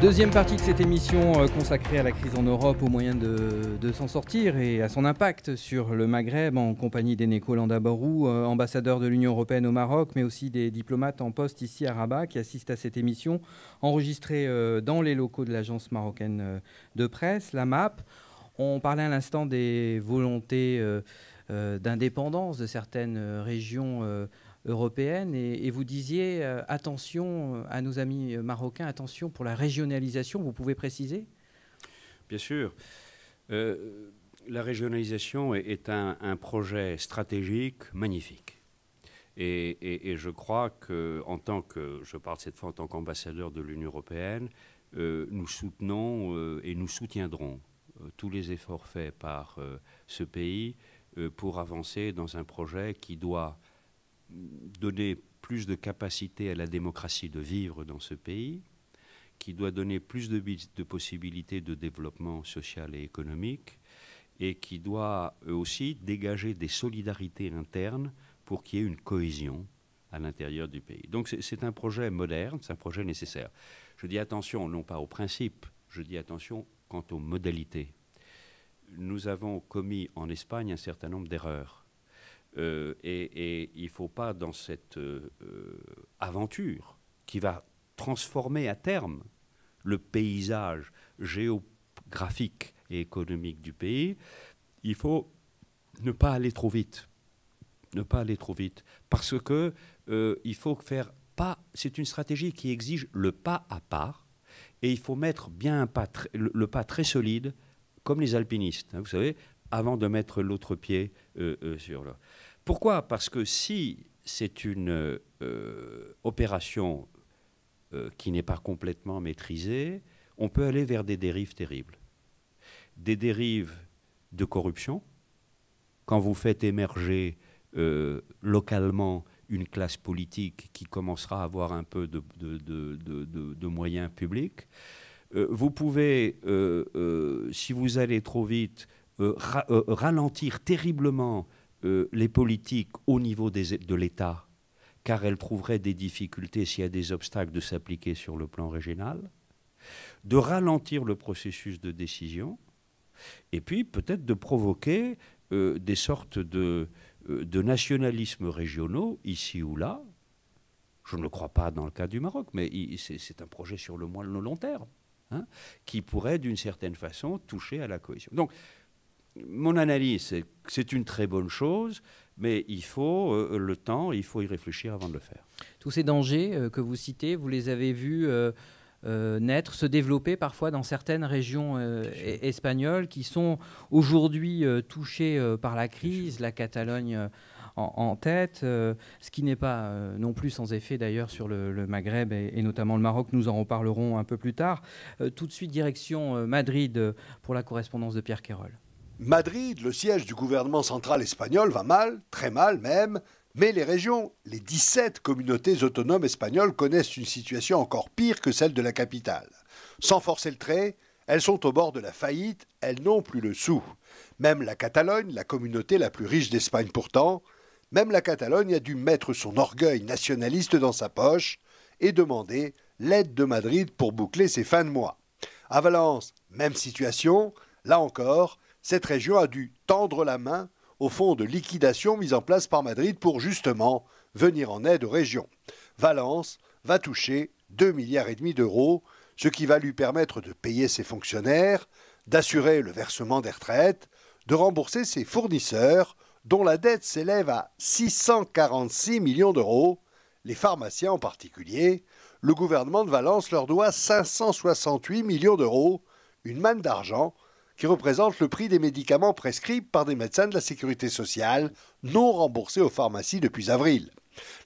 Deuxième partie de cette émission consacrée à la crise en Europe, aux moyens de s'en sortir et à son impact sur le Maghreb, en compagnie d'Eneko Landaburu, ambassadeur de l'Union européenne au Maroc, mais aussi des diplomates en poste ici à Rabat qui assistent à cette émission, enregistrée dans les locaux de l'agence marocaine de presse, la MAP. On parlait à l'instant des volontés d'indépendance de certaines régions européenne et vous disiez attention à nos amis marocains, attention pour la régionalisation, vous pouvez préciser? Bien sûr. La régionalisation est un projet stratégique magnifique. Et je crois que, je parle cette fois en tant qu'ambassadeur de l'Union européenne, nous soutenons et nous soutiendrons tous les efforts faits par ce pays pour avancer dans un projet qui doit donner plus de capacité à la démocratie de vivre dans ce pays, qui doit donner plus de possibilités de développement social et économique, et qui doit aussi dégager des solidarités internes pour qu'il y ait une cohésion à l'intérieur du pays. Donc c'est un projet moderne, c'est un projet nécessaire. Je dis attention, non pas au principe, je dis attention quant aux modalités. Nous avons commis en Espagne un certain nombre d'erreurs. Et il ne faut pas, dans cette aventure qui va transformer à terme le paysage géographique et économique du pays, il faut ne pas aller trop vite. Ne pas aller trop vite. Parce que il faut faire pas. C'est une stratégie qui exige le pas à pas. Et il faut mettre bien le pas très solide, comme les alpinistes. Hein, vous savez, avant de mettre l'autre pied sur le... Pourquoi? Parce que si c'est une opération qui n'est pas complètement maîtrisée, on peut aller vers des dérives terribles. Des dérives de corruption. Quand vous faites émerger localement une classe politique qui commencera à avoir un peu de moyens publics, vous pouvez, si vous allez trop vite, ralentir terriblement les politiques au niveau de l'État, car elles trouveraient des difficultés s'il y a des obstacles de s'appliquer sur le plan régional, de ralentir le processus de décision, et puis peut-être de provoquer des sortes de nationalismes régionaux, ici ou là. Je ne le crois pas dans le cas du Maroc, mais c'est un projet sur le long terme, hein, qui pourrait d'une certaine façon toucher à la cohésion. Donc, mon analyse, c'est que c'est une très bonne chose, mais il faut le temps, il faut y réfléchir avant de le faire. Tous ces dangers que vous citez, vous les avez vus naître, se développer parfois dans certaines régions espagnoles qui sont aujourd'hui touchées par la crise, la Catalogne en tête, ce qui n'est pas non plus sans effet d'ailleurs sur le Maghreb et notamment le Maroc. Nous en reparlerons un peu plus tard. Tout de suite, direction Madrid pour la correspondance de Pierre Quérol. Madrid, le siège du gouvernement central espagnol, va mal, très mal même, mais les régions, les 17 communautés autonomes espagnoles connaissent une situation encore pire que celle de la capitale. Sans forcer le trait, elles sont au bord de la faillite, elles n'ont plus le sou. Même la Catalogne, la communauté la plus riche d'Espagne pourtant, même la Catalogne a dû mettre son orgueil nationaliste dans sa poche et demander l'aide de Madrid pour boucler ses fins de mois. À Valence, même situation, là encore, cette région a dû tendre la main au fonds de liquidation mis en place par Madrid pour justement venir en aide aux régions. Valence va toucher 2,5 milliards d'euros, ce qui va lui permettre de payer ses fonctionnaires, d'assurer le versement des retraites, de rembourser ses fournisseurs, dont la dette s'élève à 646 millions d'euros, les pharmaciens en particulier. Le gouvernement de Valence leur doit 568 millions d'euros, une manne d'argent qui représente le prix des médicaments prescrits par des médecins de la sécurité sociale non remboursés aux pharmacies depuis avril.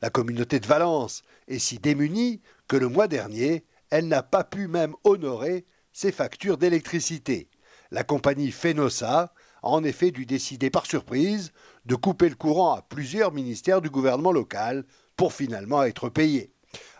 La communauté de Valence est si démunie que le mois dernier, elle n'a pas pu même honorer ses factures d'électricité. La compagnie Fenosa a en effet dû décider par surprise de couper le courant à plusieurs ministères du gouvernement local pour finalement être payée.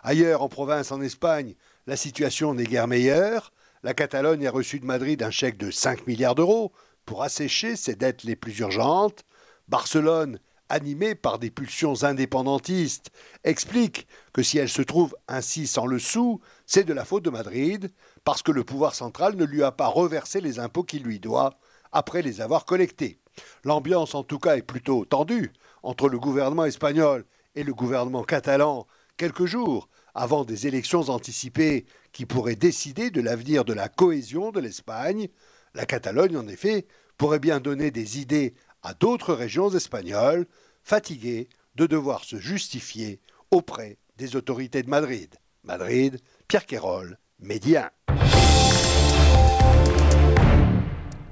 Ailleurs en province en Espagne, la situation n'est guère meilleure. La Catalogne a reçu de Madrid un chèque de 5 milliards d'euros pour assécher ses dettes les plus urgentes. Barcelone animée par des pulsions indépendantistes, explique que si elle se trouve ainsi sans le sou, c'est de la faute de Madrid, parce que le pouvoir central ne lui a pas reversé les impôts qu'il lui doit, après les avoir collectés. L'ambiance en tout cas est plutôt tendue entre le gouvernement espagnol et le gouvernement catalan, quelques jours avant des élections anticipées qui pourraient décider de l'avenir de la cohésion de l'Espagne. La Catalogne, en effet, pourrait bien donner des idées à d'autres régions espagnoles, fatiguées de devoir se justifier auprès des autorités de Madrid. Madrid, Pierre Quérol, Média 1.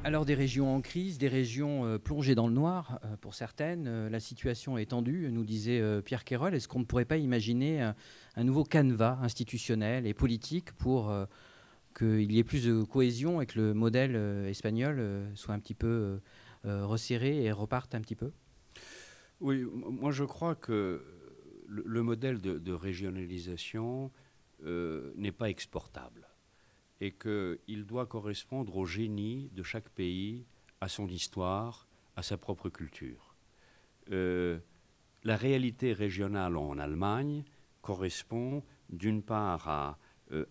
Alors des régions en crise, des régions plongées dans le noir pour certaines. La situation est tendue, nous disait Pierre Quérol. Est-ce qu'on ne pourrait pas imaginer un nouveau canevas institutionnel et politique pour qu'il y ait plus de cohésion et que le modèle espagnol soit un petit peu resserré et reparte un petit peu? Oui, moi je crois que le modèle de régionalisation n'est pas exportable et qu'il doit correspondre au génie de chaque pays, à son histoire, à sa propre culture. La réalité régionale en Allemagne correspond d'une part à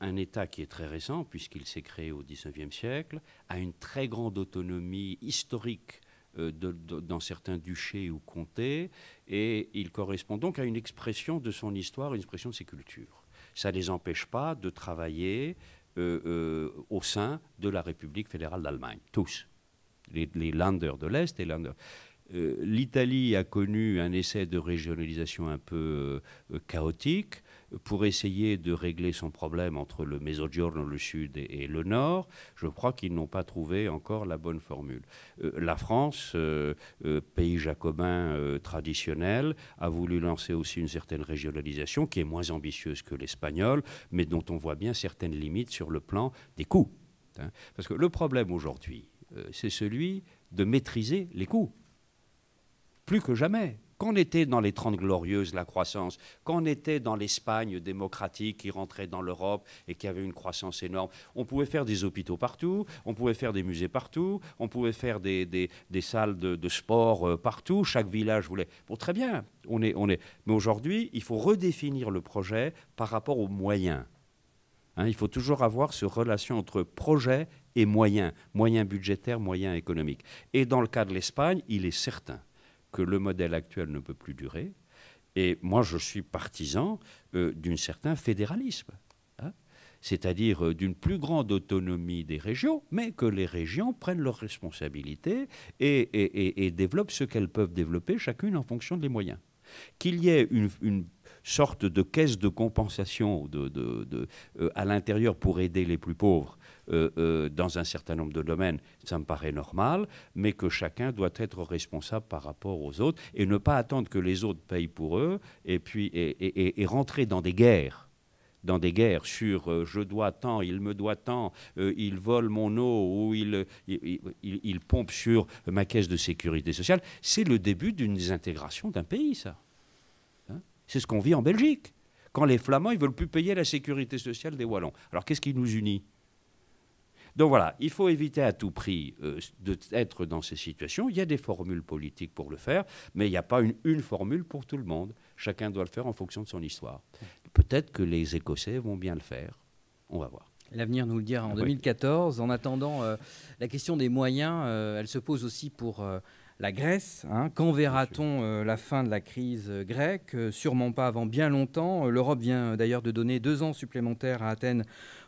un État qui est très récent, puisqu'il s'est créé au XIXe siècle, à une très grande autonomie historique dans certains duchés ou comtés, et il correspond donc à une expression de son histoire, une expression de ses cultures. Ça ne les empêche pas de travailler au sein de la République fédérale d'Allemagne, tous, les Länder de l'Est et Länder. L'Italie a connu un essai de régionalisation un peu chaotique pour essayer de régler son problème entre le Mezzogiorno, le Sud et le Nord. Je crois qu'ils n'ont pas trouvé encore la bonne formule. La France, pays jacobin traditionnel, a voulu lancer aussi une certaine régionalisation qui est moins ambitieuse que l'espagnol, mais dont on voit bien certaines limites sur le plan des coûts. Parce que le problème aujourd'hui, c'est celui de maîtriser les coûts. Plus que jamais. Quand on était dans les 30 glorieuses, la croissance, quand on était dans l'Espagne démocratique qui rentrait dans l'Europe et qui avait une croissance énorme, on pouvait faire des hôpitaux partout, on pouvait faire des musées partout, on pouvait faire des salles de sport partout, chaque village voulait... Bon, très bien, mais aujourd'hui, il faut redéfinir le projet par rapport aux moyens. Il faut toujours avoir cette relation entre projet et moyens budgétaires, moyens économiques. Et dans le cas de l'Espagne, il est certain que le modèle actuel ne peut plus durer. Et moi, je suis partisan d'un certain fédéralisme, c'est-à-dire d'une plus grande autonomie des régions, mais que les régions prennent leurs responsabilités et développent ce qu'elles peuvent développer, chacune en fonction des moyens. Qu'il y ait une sorte de caisse de compensation à l'intérieur pour aider les plus pauvres, dans un certain nombre de domaines, ça me paraît normal, mais que chacun doit être responsable par rapport aux autres et ne pas attendre que les autres payent pour eux et rentrer dans des guerres sur je dois tant, il me doit tant, il vole mon eau ou il pompe sur ma caisse de sécurité sociale. C'est le début d'une désintégration d'un pays, ça. C'est ce qu'on vit en Belgique, quand les Flamands ne veulent plus payer la sécurité sociale des Wallons. Alors qu'est-ce qui nous unit ? Donc voilà, il faut éviter à tout prix d'être dans ces situations. Il y a des formules politiques pour le faire, mais il n'y a pas une formule pour tout le monde. Chacun doit le faire en fonction de son histoire. Peut-être que les Écossais vont bien le faire. On va voir. L'avenir nous le dira en 2014. En attendant, la question des moyens, elle se pose aussi pour la Grèce. Quand verra-t-on la fin de la crise grecque? Sûrement pas avant bien longtemps. L'Europe vient d'ailleurs de donner 2 ans supplémentaires à Athènes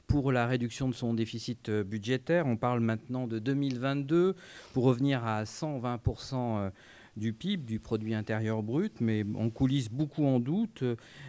pour la réduction de son déficit budgétaire. On parle maintenant de 2022 pour revenir à 120% du PIB, du produit intérieur brut, mais en coulisses, beaucoup en doutent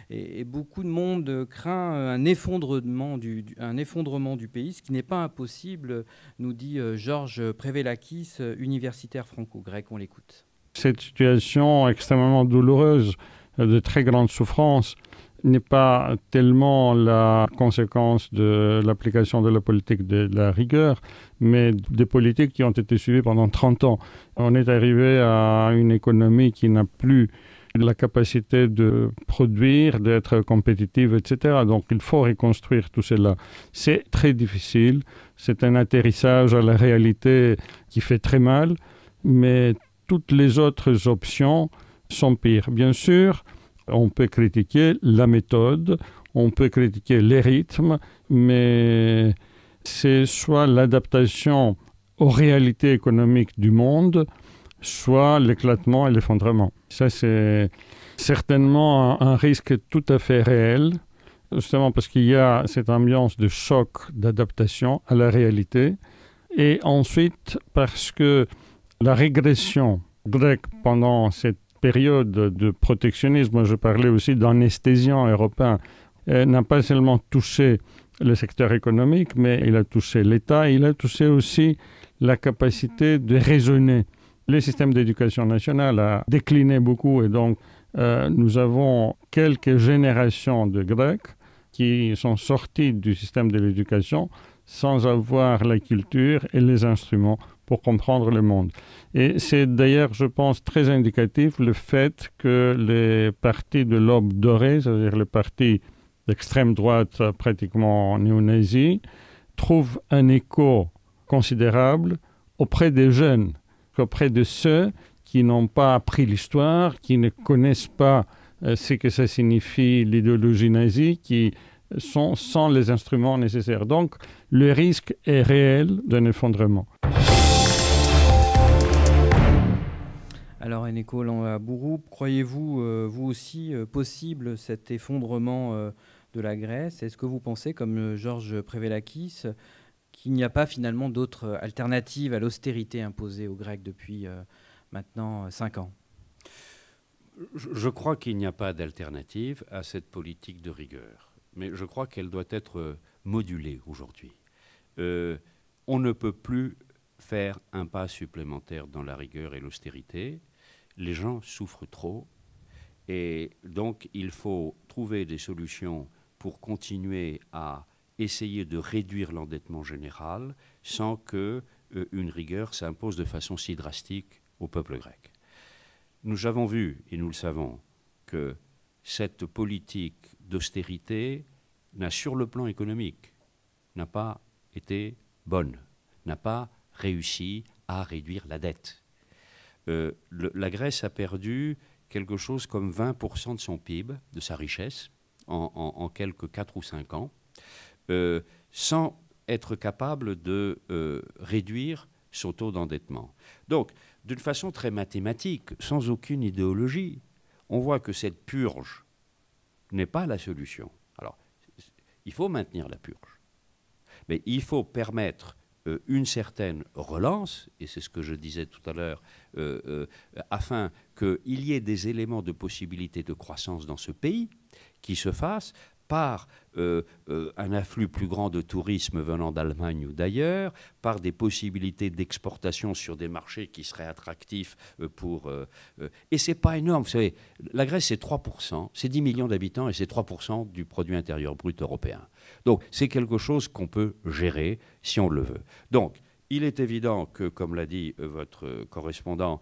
et beaucoup de monde craint un effondrement du pays, ce qui n'est pas impossible, nous dit Georges Prévelakis, universitaire franco-grec. On l'écoute. Cette situation extrêmement douloureuse, de très grande souffrance, n'est pas tellement la conséquence de l'application de la politique de la rigueur, mais des politiques qui ont été suivies pendant 30 ans. On est arrivé à une économie qui n'a plus la capacité de produire, d'être compétitive, etc. Donc il faut reconstruire tout cela. C'est très difficile, c'est un atterrissage à la réalité qui fait très mal, mais toutes les autres options sont pires. Bien sûr, on peut critiquer la méthode, on peut critiquer les rythmes, mais c'est soit l'adaptation aux réalités économiques du monde, soit l'éclatement et l'effondrement. Ça, c'est certainement un risque tout à fait réel, justement parce qu'il y a cette ambiance de choc, d'adaptation à la réalité, et ensuite parce que la régression grecque pendant cette période de protectionnisme, je parlais aussi d'anesthésiant européen, n'a pas seulement touché le secteur économique, mais il a touché l'État, il a touché aussi la capacité de raisonner. Le système d'éducation nationale a décliné beaucoup et donc nous avons quelques générations de Grecs qui sont sortis du système de l'éducation sans avoir la culture et les instruments pour comprendre le monde. Et c'est d'ailleurs, je pense, très indicatif le fait que les partis de l'aube dorée, c'est-à-dire les partis d'extrême droite pratiquement néo-nazis, trouvent un écho considérable auprès des jeunes, auprès de ceux qui n'ont pas appris l'histoire, qui ne connaissent pas ce que ça signifie l'idéologie nazie, qui sont sans les instruments nécessaires. Donc, le risque est réel d'un effondrement. Alors, Eneko Lamdabourou, croyez-vous, vous aussi, possible cet effondrement de la Grèce? Est-ce que vous pensez, comme Georges Prévelakis, qu'il n'y a pas finalement d'autres alternatives à l'austérité imposée aux Grecs depuis maintenant 5 ans? Je crois qu'il n'y a pas d'alternative à cette politique de rigueur. Mais je crois qu'elle doit être modulée aujourd'hui. On ne peut plus faire un pas supplémentaire dans la rigueur et l'austérité. Les gens souffrent trop. Et donc, il faut trouver des solutions pour continuer à essayer de réduire l'endettement général sans qu'une rigueur s'impose de façon si drastique au peuple grec. Nous avons vu, et nous le savons, que cette politique d'austérité n'a, sur le plan économique, n'a pas été bonne, n'a pas réussi à réduire la dette. La Grèce a perdu quelque chose comme 20% de son PIB, de sa richesse, en quelques 4 ou 5 ans, sans être capable de réduire son taux d'endettement. Donc, d'une façon très mathématique, sans aucune idéologie, on voit que cette purge n'est pas la solution. Alors, il faut maintenir la purge, mais il faut permettre une certaine relance, et c'est ce que je disais tout à l'heure, afin qu'il y ait des éléments de possibilité de croissance dans ce pays qui se fassent par un afflux plus grand de tourisme venant d'Allemagne ou d'ailleurs, par des possibilités d'exportation sur des marchés qui seraient attractifs pour... et ce n'est pas énorme. Vous savez, la Grèce, c'est 3%, c'est 10 millions d'habitants et c'est 3% du produit intérieur brut européen. Donc, c'est quelque chose qu'on peut gérer si on le veut. Donc, il est évident que, comme l'a dit votre correspondant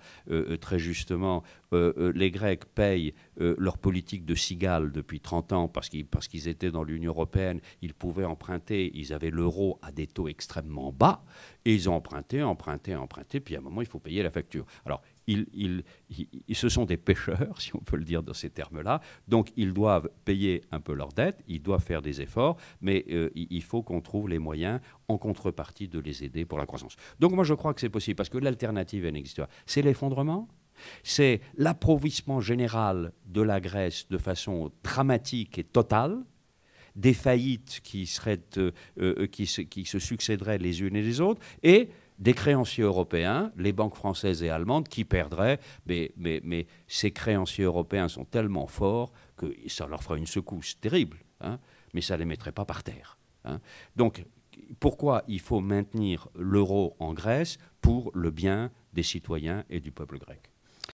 très justement, les Grecs payent leur politique de cigale depuis 30 ans parce qu'ils étaient dans l'Union européenne, ils pouvaient emprunter, ils avaient l'euro à des taux extrêmement bas, et ils ont emprunté, puis à un moment, il faut payer la facture. Alors, ce sont des pêcheurs, si on peut le dire dans ces termes-là, donc ils doivent payer un peu leurs dettes, ils doivent faire des efforts, mais il faut qu'on trouve les moyens en contrepartie de les aider pour la croissance. Donc moi je crois que c'est possible, parce que l'alternative, elle n'existe pas. C'est l'effondrement, c'est l'appauvrissement général de la Grèce de façon dramatique et totale, des faillites qui se succéderaient les unes et les autres, et des créanciers européens, les banques françaises et allemandes, qui perdraient, mais ces créanciers européens sont tellement forts que ça leur fera une secousse terrible, hein, mais ça ne les mettrait pas par terre. Hein. Donc, pourquoi il faut maintenir l'euro en Grèce? Pour le bien des citoyens et du peuple grec.